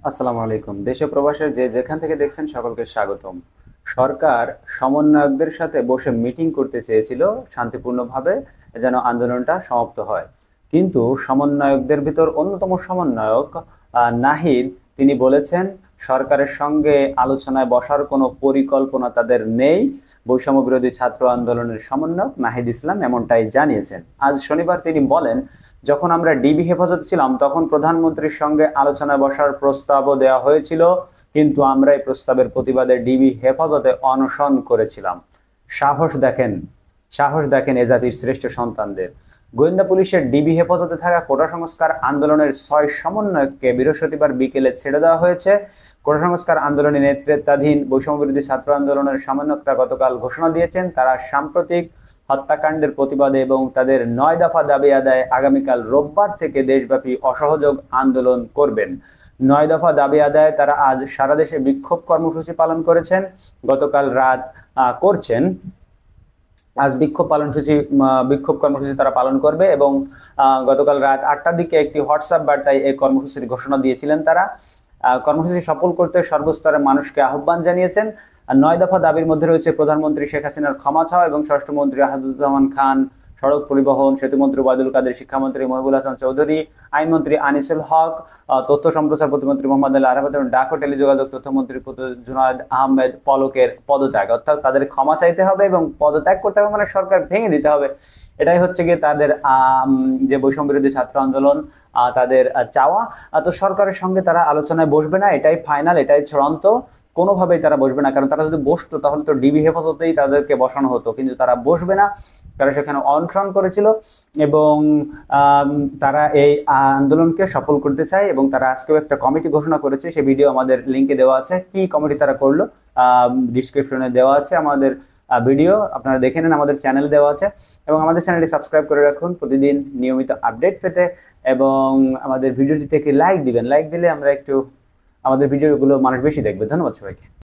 আসসালামু আলাইকুম। দেশে প্রবাসে যে যেখান থেকে দেখছেন সকলকে স্বাগতম। সরকার সমন্বয়কদের সাথে বসে মিটিং করতে চেয়েছিল শান্তিপূর্ণভাবে, যেন আন্দোলনটা সমাপ্ত হয়। কিন্তু সমন্বয়কদের ভিতর অন্যতম সমন্বয়ক নাহিদ, তিনি বলেছেন সরকারের সঙ্গে আলোচনায় বসার কোনো পরিকল্পনা তাদের নেই। বৈষম্য বিরোধী ছাত্র আন্দোলনের সমন্বয়ক নাহিদ ইসলাম এমনটাই জানিয়েছেন। আজ শনিবার তিনি বলেন, যখন আমরা ডিবি হেফাজতে ছিলাম তখন প্রধানমন্ত্রীর সঙ্গে আলোচনায় বসার প্রস্তাবও দেওয়া হয়েছিল, কিন্তু আমরা এই প্রস্তাবের প্রতিবাদে ডিবি হেফাজতে অনশন করেছিলাম। সাহস দেখেন, সাহস দেখেন এ জাতির শ্রেষ্ঠ সন্তানদের। গোয়েন্দা পুলিশের ডিবি হেফাজতে থাকা কোটা সংস্কার আন্দোলনের 6 সমন্বয়ককে বৃহস্পতিবার বিকেলে ছেড়ে দেওয়া হয়েছে। কোটা সংস্কার আন্দোলনের নেতৃত্বাধীন বৈষম্য বিরোধী ছাত্র আন্দোলনের সমন্বয়করা গতকাল ঘোষণা দিয়েছেন তারা সাম্প্রতিক হত্যাকাণ্ডের প্রতিবাদে এবং তাদের 9 দফা দাবি আদায়ে আগামীকাল রোববার থেকে দেশব্যাপী অসহযোগ আন্দোলন করবেন। 9 দফা দাবি আদায়ে তারা আজ সারা দেশে বিক্ষোভ কর্মসূচি পালন করেছেন, গতকাল রাত করছেন। আজ বিক্ষোভ কর্মসূচি তারা পালন করবে এবং গতকাল রাত 8টার দিকে একটি হোয়াটসঅ্যাপ বার্তায় এই কর্মসূচির ঘোষণা দিয়েছিলেন তারা। কর্মসূচি সফল করতে সর্বস্তরের মানুষকে আহ্বান জানিয়েছেন। আর 9 দফা দাবির মধ্যে রয়েছে প্রধানমন্ত্রী শেখ হাসিনার ক্ষমা চাওয়া এবং স্বরাষ্ট্রমন্ত্রী আসাদুজ্জামান খান, সড়ক পরিবহন সেতুমন্ত্রী ওবায়দুল কাদের, শিক্ষামন্ত্রী মহিবুল হাসান চৌধুরী, আইনমন্ত্রী আনিসুল হক, তথ্য সম্প্রচার প্রতিমন্ত্রী মোহাম্মদ আলী আরাফাত এবং ডাক ও টেলিযোগাযোগ তথ্যমন্ত্রী জুনায়েদ আহমেদ পলকের পদত্যাগ। অর্থাৎ তাদের ক্ষমা চাইতে হবে এবং পদত্যাগ করতে হবে, মানে সরকার ভেঙে দিতে হবে। এটাই হচ্ছে গিয়ে তাদের যে বৈষম্য বিরোধী ছাত্র আন্দোলন তাদের চাওয়া। তো সরকারের সঙ্গে তারা আলোচনায় বসবে না, এটাই ফাইনাল, এটাই চূড়ান্ত। কোনোভাবেই তারা বসবে না, কারণ তারা যদি বসতো তাহলে তো ডিবি হেফাজতেই তাদেরকে বসানো হতো, কিন্তু তারা বসবে না। তারা সেখানে অনশন করেছিল এবং তারা এই আন্দোলনকে সফল করতে চায় এবং তারা আজকেও একটা কমিটি ঘোষণা করেছে। সেই ভিডিও আমাদের লিঙ্কে দেওয়া আছে, কি কমিটি তারা করলো ডিসক্রিপশনে দেওয়া আছে আমাদের ভিডিও, আপনারা দেখে নেন, আমাদের চ্যানেলে দেওয়া আছে। এবং আমাদের চ্যানেলটি সাবস্ক্রাইব করে রাখুন প্রতিদিন নিয়মিত আপডেট পেতে, এবং আমাদের ভিডিওটি থেকে লাইক দিবেন। লাইক দিলে আমরা একটু আমাদের ভিডিওগুলো মানুষ বেশি দেখবে। ধন্যবাদ সবাইকে।